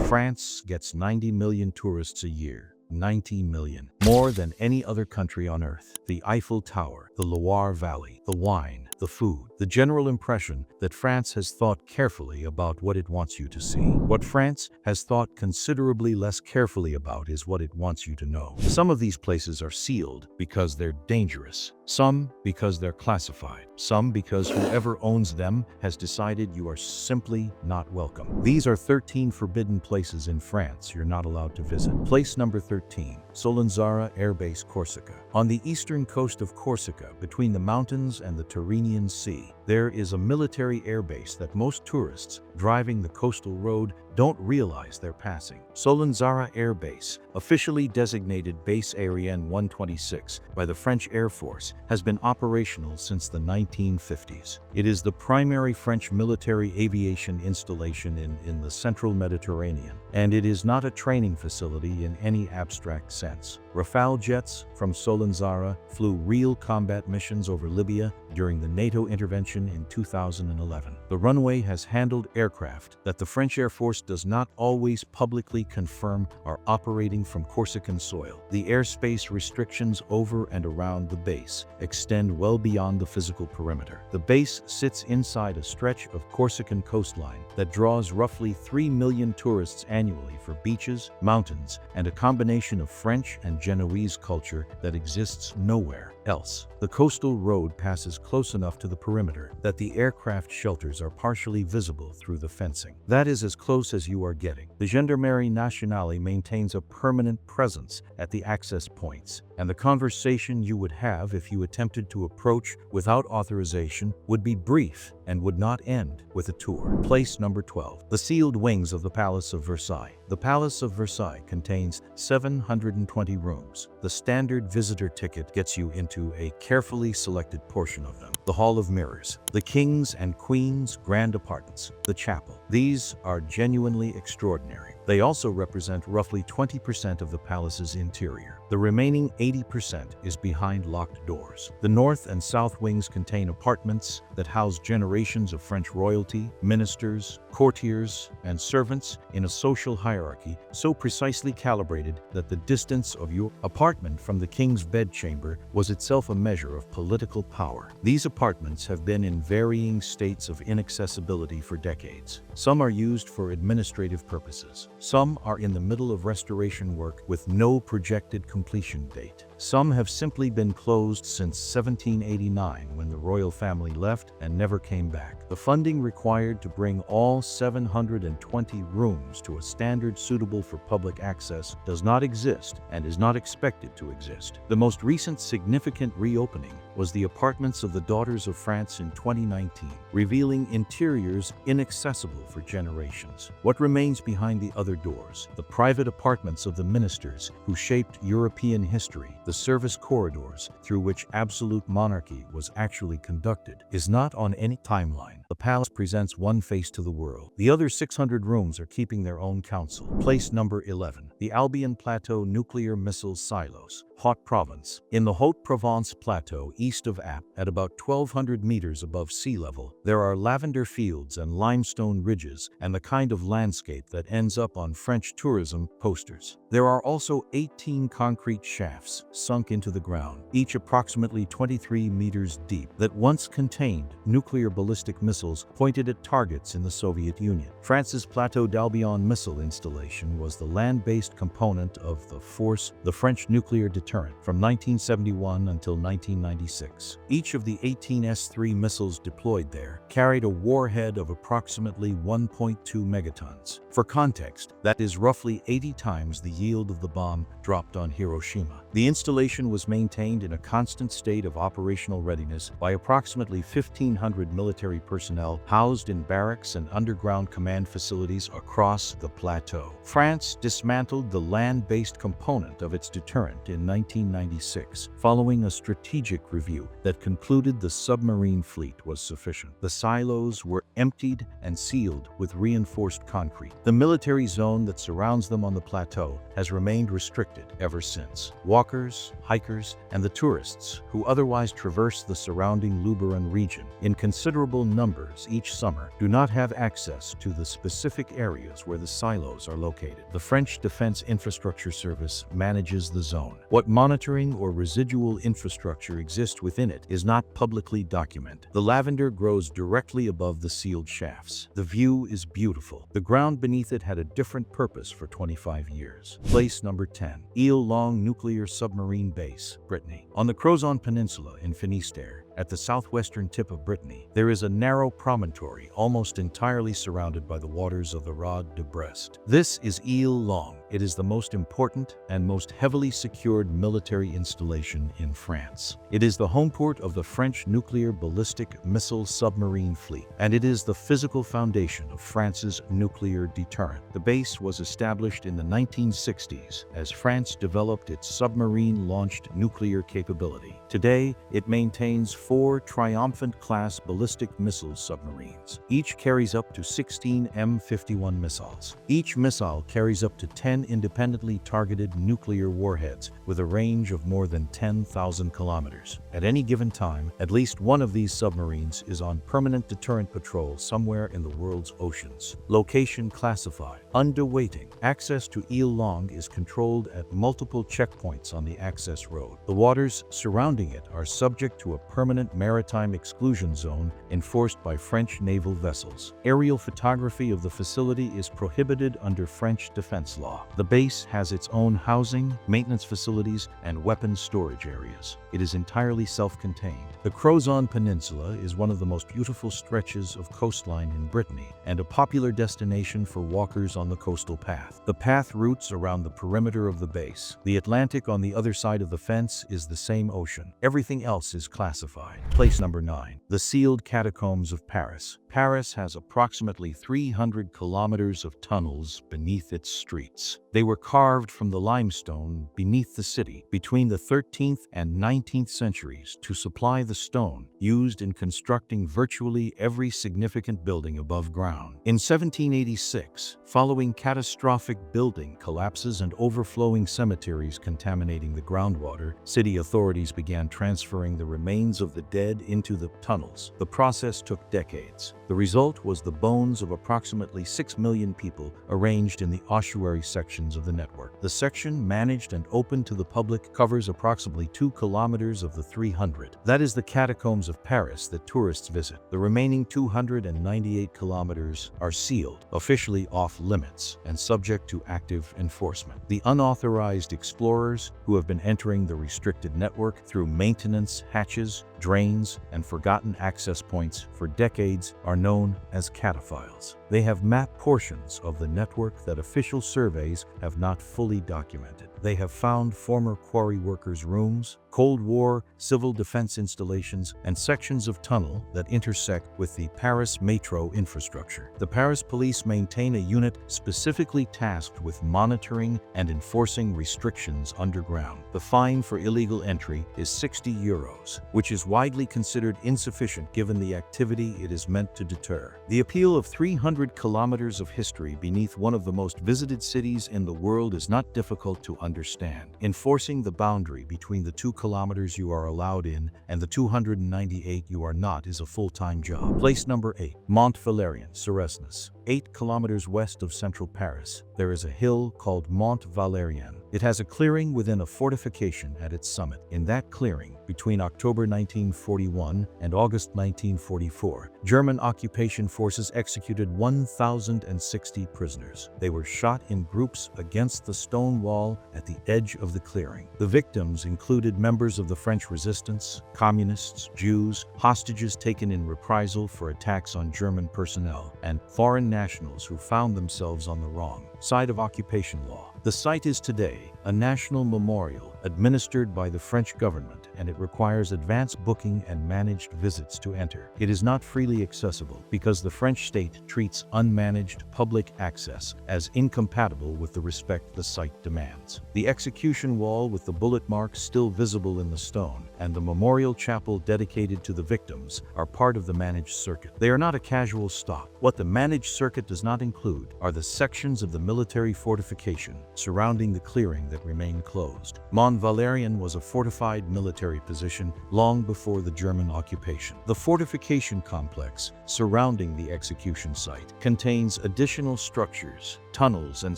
France gets 90 million tourists a year. 90 million. More than any other country on earth. The Eiffel Tower, the Loire Valley, the wine, the food. The general impression that France has thought carefully about what it wants you to see. What France has thought considerably less carefully about is what it wants you to know. Some of these places are sealed because they're dangerous. Some because they're classified. Some because whoever owns them has decided you are simply not welcome. These are 13 forbidden places in France you're not allowed to visit. Place number 13, Solenzara Air Base, Corsica. On the eastern coast of Corsica, between the mountains and the Tyrrhenian Sea, there is a military airbase that most tourists driving the coastal road don't realize they're passing. Solenzara Air Base, officially designated Base Aérienne 126 by the French Air Force, has been operational since the 1950s. It is the primary French military aviation installation in the central Mediterranean, and it is not a training facility in any abstract sense. Rafale jets from Solenzara flew real combat missions over Libya during the NATO intervention in 2011. The runway has handled aircraft that the French Air Force does not always publicly confirm are operating from Corsican soil. The airspace restrictions over and around the base extend well beyond the physical perimeter. The base sits inside a stretch of Corsican coastline that draws roughly 3 million tourists annually for beaches, mountains, and a combination of French and Genoese culture that exists nowhere else. The coastal road passes close enough to the perimeter that the aircraft shelters are partially visible through the fencing. That is as close as you are getting. The Gendarmerie Nationale maintains a permanent presence at the access points, and the conversation you would have if you attempted to approach without authorization would be brief and would not end with a tour. Place number 12. The sealed wings of the Palace of Versailles. The Palace of Versailles contains 720 rooms. The standard visitor ticket gets you into a carefully selected portion of them. The Hall of Mirrors, the King's and Queen's grand apartments, the chapel. These are genuinely extraordinary. They also represent roughly 20% of the palace's interior. The remaining 80% is behind locked doors. The north and south wings contain apartments that house generations of French royalty, ministers, courtiers, and servants in a social hierarchy so precisely calibrated that the distance of your apartment from the king's bedchamber was itself a measure of political power. These apartments have been in varying states of inaccessibility for decades. Some are used for administrative purposes. Some are in the middle of restoration work with no projected completion date. Some have simply been closed since 1789 when the royal family left and never came back. The funding required to bring all 720 rooms to a standard suitable for public access does not exist and is not expected to exist. The most recent significant reopening was the apartments of the Daughters of France in 2019, revealing interiors inaccessible for generations. What remains behind the other doors? The private apartments of the ministers who shaped European history, the service corridors through which absolute monarchy was actually conducted, is not on any timeline. The palace presents one face to the world. The other 600 rooms are keeping their own counsel. Place number 11. The Albion Plateau Nuclear Missile Silos, Haute-Provence. In the Haute-Provence Plateau east of Apt, at about 1,200 meters above sea level, there are lavender fields and limestone ridges and the kind of landscape that ends up on French tourism posters. There are also 18 concrete shafts sunk into the ground, each approximately 23 meters deep, that once contained nuclear ballistic missiles pointed at targets in the Soviet Union. France's Plateau d'Albion missile installation was the land-based component of the Force, the French nuclear deterrent, from 1971 until 1996. Each of the 18 S-3 missiles deployed there carried a warhead of approximately 1.2 megatons. For context, that is roughly 80 times the yield of the bomb dropped on Hiroshima. The installation was maintained in a constant state of operational readiness by approximately 1,500 military personnel housed in barracks and underground command facilities across the plateau. France dismantled the land-based component of its deterrent in 1996, following a strategic review that concluded the submarine fleet was sufficient. The silos were emptied and sealed with reinforced concrete. The military zone that surrounds them on the plateau has remained restricted ever since. Walkers, hikers, and the tourists who otherwise traverse the surrounding Luberon region in considerable numbers members each summer do not have access to the specific areas where the silos are located. The French Defense Infrastructure Service manages the zone. What monitoring or residual infrastructure exists within it is not publicly documented. The lavender grows directly above the sealed shafts. The view is beautiful. The ground beneath it had a different purpose for 25 years. Place number 10. Ile Longue Nuclear Submarine Base, Brittany. On the Crozon Peninsula in Finistère, at the southwestern tip of Brittany, there is a narrow promontory almost entirely surrounded by the waters of the Rade de Brest. This is Ile Longue. It is the most important and most heavily secured military installation in France. It is the home port of the French nuclear ballistic missile submarine fleet, and it is the physical foundation of France's nuclear deterrent. The base was established in the 1960s as France developed its submarine-launched nuclear capability. Today, it maintains 4 Triomphant-class ballistic missile submarines. Each carries up to 16 M51 missiles. Each missile carries up to 10 independently targeted nuclear warheads with a range of more than 10,000 kilometers. At any given time, at least one of these submarines is on permanent deterrent patrol somewhere in the world's oceans. Location classified. Underweighting. Access to Ile Longue is controlled at multiple checkpoints on the access road. The waters surrounding it are subject to a permanent maritime exclusion zone enforced by French naval vessels. Aerial photography of the facility is prohibited under French defense law. The base has its own housing, maintenance facilities, and weapons storage areas. It is entirely self-contained. The Crozon Peninsula is one of the most beautiful stretches of coastline in Brittany and a popular destination for walkers on the coastal path. The path routes around the perimeter of the base. The Atlantic on the other side of the fence is the same ocean. Everything else is classified. Place number 9. The sealed catacombs of Paris. Paris has approximately 300 kilometers of tunnels beneath its streets. They were carved from the limestone beneath the city between the 13th and 19th centuries to supply the stone used in constructing virtually every significant building above ground. In 1786, following catastrophic building collapses and overflowing cemeteries contaminating the groundwater, city authorities began transferring the remains of the dead into the tunnels. The process took decades. The result was the bones of approximately 6 million people arranged in the ossuary sections of the network. The section, managed and open to the public, covers approximately 2 kilometers of the 300. That is the catacombs of Paris that tourists visit. The remaining 298 kilometers are sealed, officially off limits, and subject to active enforcement. The unauthorized explorers who have been entering the restricted network through maintenance hatches, drains, and forgotten access points for decades are known as cataphiles. They have mapped portions of the network that official surveys have not fully documented. They have found former quarry workers' rooms, Cold War civil defense installations, and sections of tunnel that intersect with the Paris metro infrastructure. The Paris police maintain a unit specifically tasked with monitoring and enforcing restrictions underground. The fine for illegal entry is 60 euros, which is widely considered insufficient given the activity it is meant to deter. The appeal of 300 kilometers of history beneath one of the most visited cities in the world is not difficult to understand. Enforcing the boundary between the 2 kilometers you are allowed in and the 298 you are not is a full-time job. Place number 8. Mont Valérien, Suresnes. 8 kilometers west of central Paris, there is a hill called Mont Valérien. It has a clearing within a fortification at its summit. In that clearing, between October 1941 and August 1944, German occupation forces executed 1,060 prisoners. They were shot in groups against the stone wall at the edge of the clearing. The victims included members of the French resistance, communists, Jews, hostages taken in reprisal for attacks on German personnel, and foreign nationals who found themselves on the wrong side of occupation law. The site is today a national memorial administered by the French government, and it requires advance booking and managed visits to enter. It is not freely accessible because the French state treats unmanaged public access as incompatible with the respect the site demands. The execution wall with the bullet marks still visible in the stone and the memorial chapel dedicated to the victims are part of the managed circuit. They are not a casual stop. What the managed circuit does not include are the sections of the military fortification surrounding the clearing that remained closed. Mont Valérien was a fortified military position long before the German occupation. The fortification complex surrounding the execution site contains additional structures, tunnels, and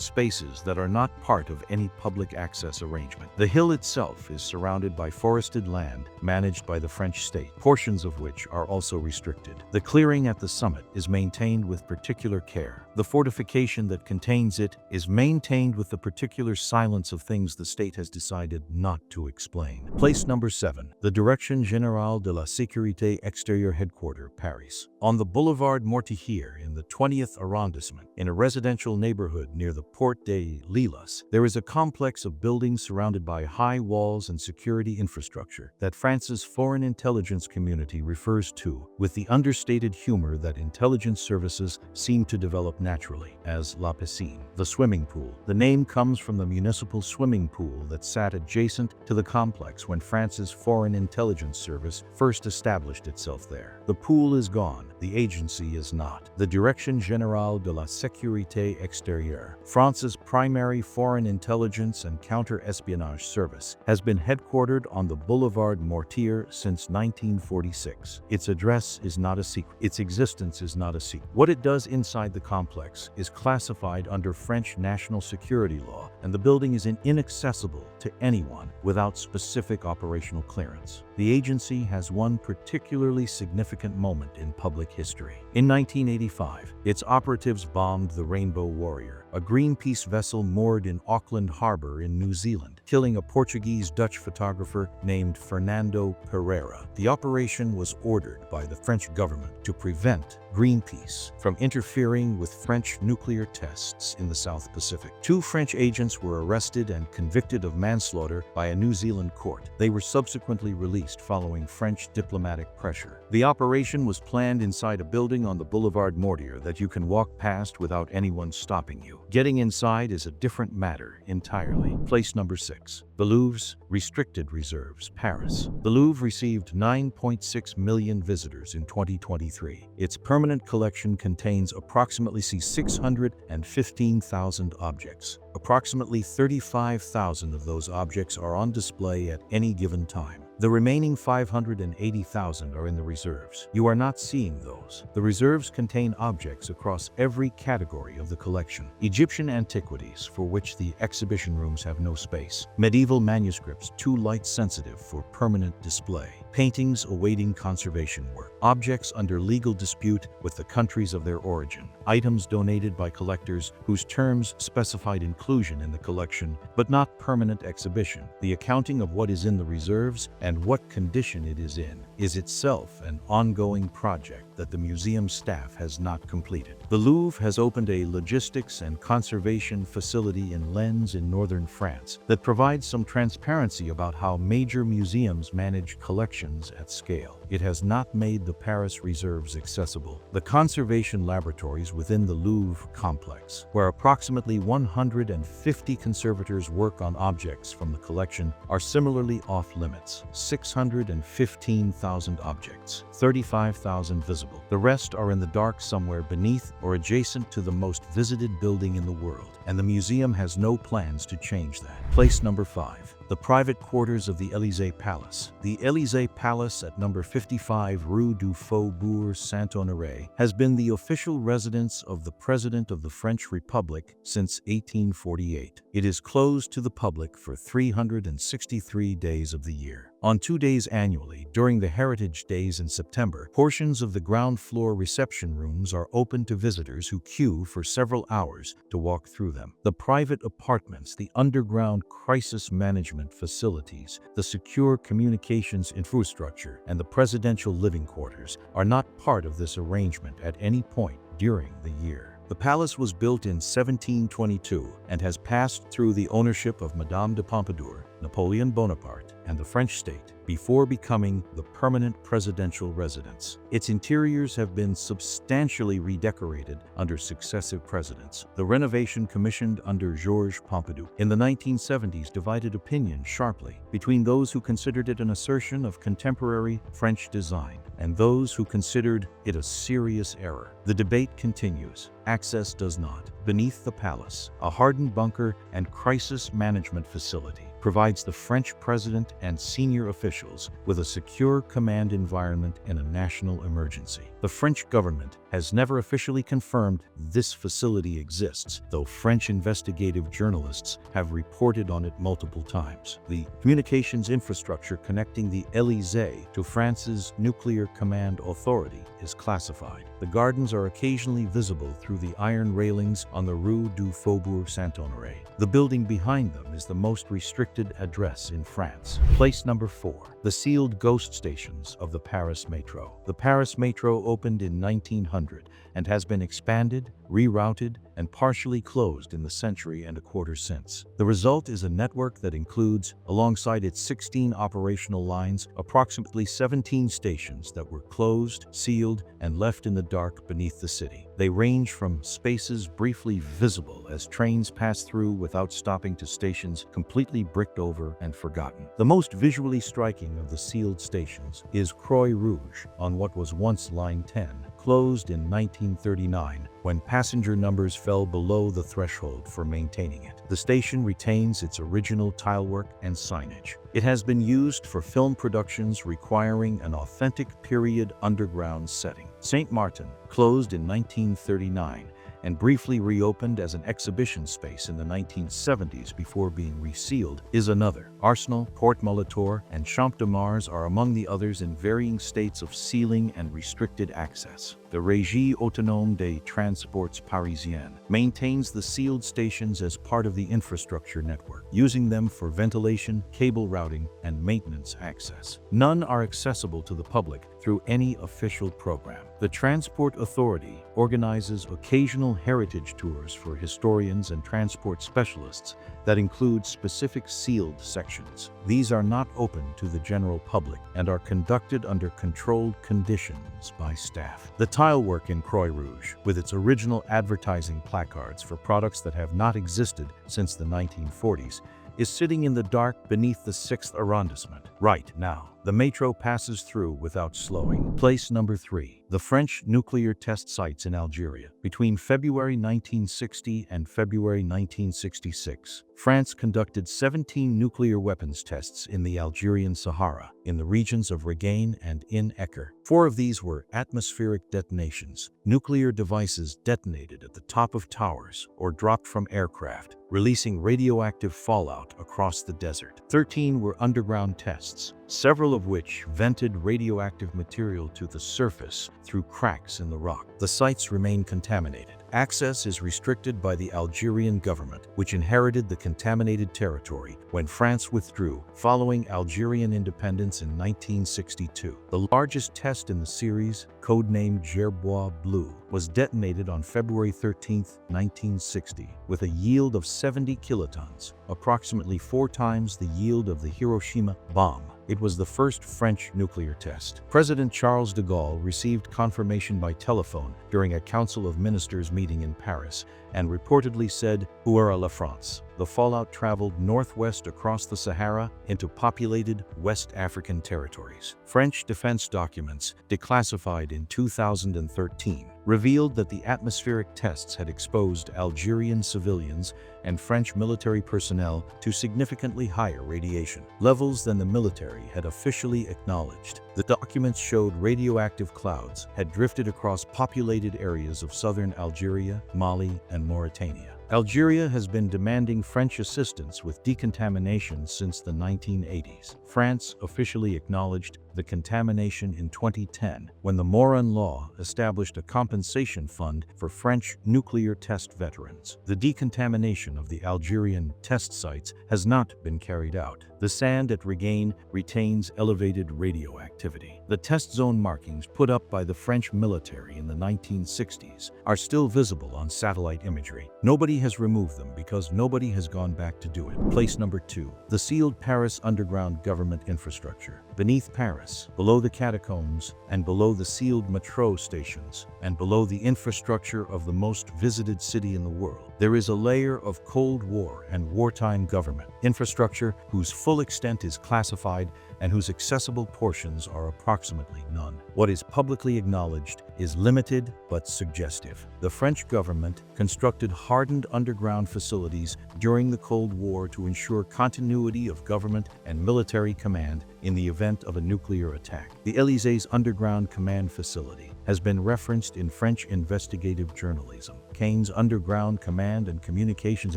spaces that are not part of any public access arrangement. The hill itself is surrounded by forested land managed by the French state, portions of which are also restricted. The clearing at the summit is maintained with particular care. The fortification that contains it is maintained with the particular silence of things the state has decided not to explain. Place number 7. The Direction Générale de la Sécurité Extérieure Headquarters, Paris. On the Boulevard Mortier in the 20th arrondissement, in a residential neighborhood near the Porte des Lilas, there is a complex of buildings surrounded by high walls and security infrastructure that France's foreign intelligence community refers to with the understated humor that intelligence services seem to develop naturally as La Piscine, the swimming pool. The name comes from the municipal swimming pool that sat adjacent to the complex when France's Foreign Intelligence Service first established itself there. The pool is gone. The agency is not. The Direction Générale de la Sécurité Extérieure, France's primary foreign intelligence and counter-espionage service, has been headquartered on the Boulevard Mortier since 1946. Its address is not a secret. Its existence is not a secret. What it does inside the complex is classified under French national security law, and the building is inaccessible to anyone without specific operational clearance. The agency has one particularly significant moment in public history. In 1985, its operatives bombed the Rainbow Warrior, a Greenpeace vessel moored in Auckland Harbor in New Zealand, killing a Portuguese-Dutch photographer named Fernando Pereira. The operation was ordered by the French government to prevent Greenpeace from interfering with French nuclear tests in the South Pacific. 2 French agents were arrested and convicted of manslaughter by a New Zealand court. They were subsequently released following French diplomatic pressure. The operation was planned inside a building on the Boulevard Mortier that you can walk past without anyone stopping you. Getting inside is a different matter entirely. Place number 6. The Louvre's Restricted Reserves, Paris. The Louvre received 9.6 million visitors in 2023. Its permanent collection contains approximately 615,000 objects. Approximately 35,000 of those objects are on display at any given time. The remaining 580,000 are in the reserves. You are not seeing those. The reserves contain objects across every category of the collection. Egyptian antiquities, for which the exhibition rooms have no space. Medieval manuscripts, too light-sensitive for permanent display. Paintings awaiting conservation work. Objects under legal dispute with the countries of their origin. Items donated by collectors whose terms specified inclusion in the collection, but not permanent exhibition. The accounting of what is in the reserves and what condition it is in is itself an ongoing project that the museum staff has not completed. The Louvre has opened a logistics and conservation facility in Lens in northern France that provides some transparency about how major museums manage collections at scale. It has not made the Paris reserves accessible. The conservation laboratories within the Louvre complex, where approximately 150 conservators work on objects from the collection, are similarly off-limits. 615,000 objects, 35,000 visible. The rest are in the dark somewhere beneath or adjacent to the most visited building in the world, and the museum has no plans to change that. Place number 5. The private quarters of the Élysée Palace. The Élysée Palace at number 55 Rue du Faubourg Saint-Honoré has been the official residence of the President of the French Republic since 1848. It is closed to the public for 363 days of the year. On 2 days annually, during the Heritage Days in September, portions of the ground floor reception rooms are open to visitors who queue for several hours to walk through them. The private apartments, the underground crisis management facilities, the secure communications infrastructure, and the presidential living quarters are not part of this arrangement at any point during the year. The palace was built in 1722 and has passed through the ownership of Madame de Pompadour, Napoleon Bonaparte, and the French state, before becoming the permanent presidential residence. Its interiors have been substantially redecorated under successive presidents. The renovation commissioned under Georges Pompidou in the 1970s divided opinion sharply between those who considered it an assertion of contemporary French design and those who considered it a serious error. The debate continues. Access does not. Beneath the palace, a hardened bunker and crisis management facility provides the French president and senior officials with a secure command environment in a national emergency. The French government has never officially confirmed this facility exists, though French investigative journalists have reported on it multiple times. The communications infrastructure connecting the Élysée to France's nuclear command authority is classified. The gardens are occasionally visible through the iron railings on the Rue du Faubourg Saint-Honoré. The building behind them is the most restricted address in France. Place number 4. The sealed ghost stations of the Paris Metro. The Paris Metro opened in 1900 and has been expanded, rerouted, and partially closed in the century and a quarter since. The result is a network that includes, alongside its 16 operational lines, approximately 17 stations that were closed, sealed, and left in the dark beneath the city. They range from spaces briefly visible as trains pass through without stopping to stations completely bricked over and forgotten. The most visually striking of the sealed stations is Croix Rouge on what was once Line 10, closed in 1939 when passenger numbers fell below the threshold for maintaining it. The station retains its original tilework and signage. It has been used for film productions requiring an authentic period underground setting. Saint Martin, closed in 1939, and briefly reopened as an exhibition space in the 1970s before being resealed, is another. Arsenal, Porte Molitor, and Champ de Mars are among the others in varying states of sealing and restricted access. The Régie Autonome des Transports Parisiens maintains the sealed stations as part of the infrastructure network, using them for ventilation, cable routing, and maintenance access. None are accessible to the public through any official program. The Transport Authority organizes occasional heritage tours for historians and transport specialists that include specific sealed sections. These are not open to the general public and are conducted under controlled conditions by staff. The tile work in Croix Rouge, with its original advertising placards for products that have not existed since the 1940s, is sitting in the dark beneath the 6th arrondissement. Right now, the metro passes through without slowing. Place number 3. The French nuclear test sites in Algeria. Between February 1960 and February 1966, France conducted 17 nuclear weapons tests in the Algerian Sahara, in the regions of Regain and In Eker. 4 of these were atmospheric detonations, nuclear devices detonated at the top of towers or dropped from aircraft, releasing radioactive fallout across the desert. 13 were underground tests, several of which vented radioactive material to the surface through cracks in the rock. The sites remain contaminated. Access is restricted by the Algerian government, which inherited the contaminated territory when France withdrew following Algerian independence in 1962. The largest test in the series, codenamed Gerbois Bleu, was detonated on February 13, 1960, with a yield of 70 kilotons, approximately 4 times the yield of the Hiroshima bomb. It was the first French nuclear test. President Charles de Gaulle received confirmation by telephone during a Council of Ministers meeting in Paris and reportedly said, "Où est la France?" The fallout traveled northwest across the Sahara into populated West African territories. French defense documents, declassified in 2013, revealed that the atmospheric tests had exposed Algerian civilians and French military personnel to significantly higher radiation levels than the military had officially acknowledged. The documents showed radioactive clouds had drifted across populated areas of southern Algeria, Mali, and Mauritania. Algeria has been demanding French assistance with decontamination since the 1980s. France officially acknowledged the contamination in 2010, when the Morin Law established a compensation fund for French nuclear test veterans. The decontamination of the Algerian test sites has not been carried out. The sand at Regain retains elevated radioactivity. The test zone markings put up by the French military in the 1960s are still visible on satellite imagery. Nobody has removed them because nobody has gone back to do it. Place number 2. The sealed Paris underground government infrastructure. Beneath Paris, below the catacombs, and below the sealed metro stations, and below the infrastructure of the most visited city in the world, there is a layer of Cold War and wartime government infrastructure whose full extent is classified and whose accessible portions are approximately none. What is publicly acknowledged is limited but suggestive. The French government constructed hardened underground facilities during the Cold War to ensure continuity of government and military command in the event of a nuclear attack. The Élysées Underground Command Facility has been referenced in French investigative journalism. Caen's underground command and communications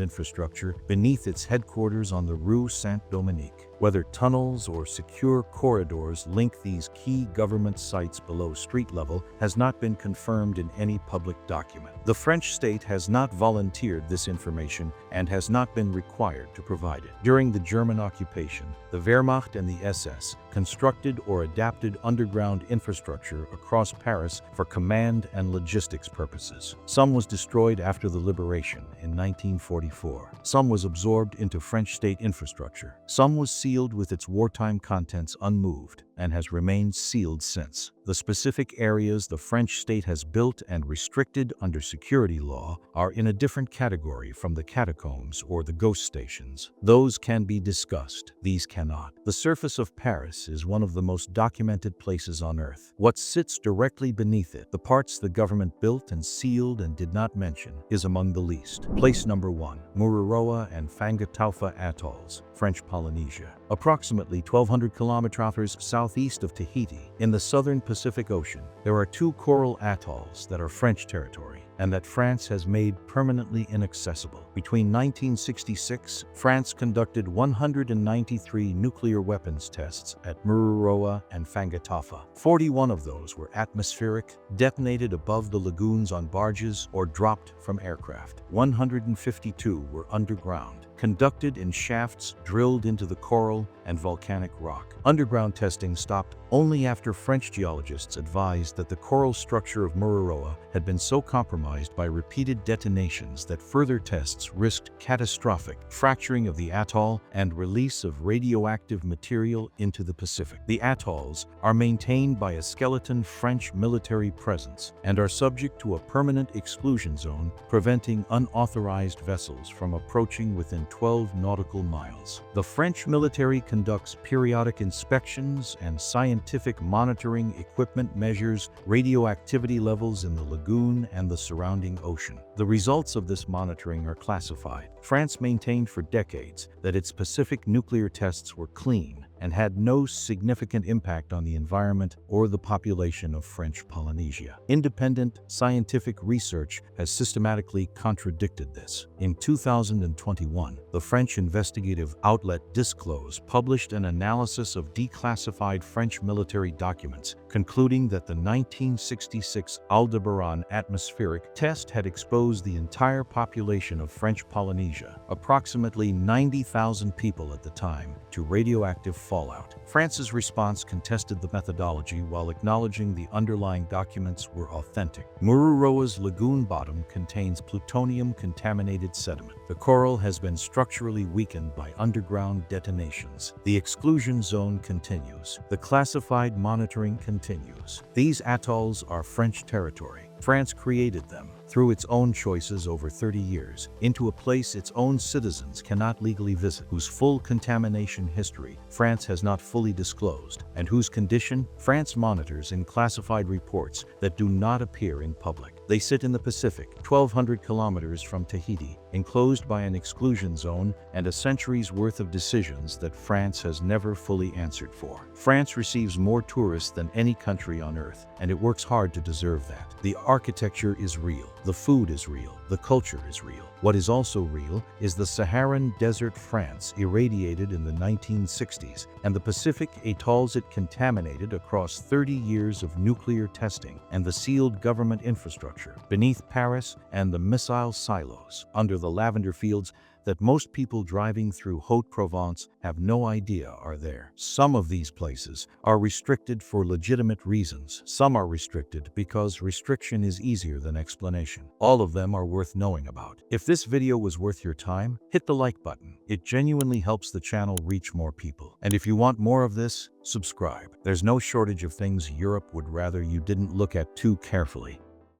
infrastructure beneath its headquarters on the Rue Saint-Dominique. Whether tunnels or secure corridors link these key government sites below street level has not been confirmed in any public document. The French state has not volunteered this information and has not been required to provide it. During the German occupation, the Wehrmacht and the SS constructed or adapted underground infrastructure across Paris for command and logistics purposes. Some was destroyed after the liberation in 1944. Some was absorbed into French state infrastructure. Some was sealed with its wartime contents unmoved and has remained sealed since. The specific areas the French state has built and restricted under security law are in a different category from the catacombs or the ghost stations. Those can be discussed, these cannot. The surface of Paris is one of the most documented places on Earth. What sits directly beneath it, the parts the government built and sealed and did not mention, is among the least. Place number 1. Mururoa and Fangataufa atolls, French Polynesia. Approximately 1,200 kilometers southeast of Tahiti, in the southern Pacific Ocean, there are 2 coral atolls that are French territory and that France has made permanently inaccessible. Between 1966, France conducted 193 nuclear weapons tests at Mururoa and Fangataufa. 41 of those were atmospheric, detonated above the lagoons on barges, or dropped from aircraft. 152 were underground, conducted in shafts drilled into the coral and volcanic rock. Underground testing stopped only after French geologists advised that the coral structure of Mururoa had been so compromised by repeated detonations that further tests risked catastrophic fracturing of the atoll and release of radioactive material into the Pacific. The atolls are maintained by a skeleton French military presence and are subject to a permanent exclusion zone preventing unauthorized vessels from approaching within 12 nautical miles. The French military conducts periodic inspections and scientific monitoring equipment measures radioactivity levels in the lagoon and the surrounding ocean. The results of this monitoring are classified. France maintained for decades that its Pacific nuclear tests were clean and had no significant impact on the environment or the population of French Polynesia. Independent scientific research has systematically contradicted this. In 2021, the French investigative outlet Disclose published an analysis of declassified French military documents, concluding that the 1966 Aldebaran atmospheric test had exposed the entire population of French Polynesia, approximately 90,000 people at the time, to radioactive fallout. France's response contested the methodology while acknowledging the underlying documents were authentic. Mururoa's lagoon bottom contains plutonium-contaminated sediment. The coral has been structurally weakened by underground detonations. The exclusion zone continues. The classified monitoring continues. These atolls are French territory. France created them, through its own choices over 30 years, into a place its own citizens cannot legally visit, whose full contamination history France has not fully disclosed, and whose condition France monitors in classified reports that do not appear in public. They sit in the Pacific, 1,200 kilometers from Tahiti, enclosed by an exclusion zone and a century's worth of decisions that France has never fully answered for. France receives more tourists than any country on Earth, and it works hard to deserve that. The architecture is real. The food is real. The culture is real. What is also real is the Saharan desert France irradiated in the 1960s and the Pacific atolls it contaminated across 30 years of nuclear testing and the sealed government infrastructure beneath Paris and the missile silos under the lavender fields that most people driving through Haute-Provence have no idea are there. Some of these places are restricted for legitimate reasons. Some are restricted because restriction is easier than explanation. All of them are worth knowing about. If this video was worth your time, hit the like button. It genuinely helps the channel reach more people. And if you want more of this, subscribe. There's no shortage of things Europe would rather you didn't look at too carefully.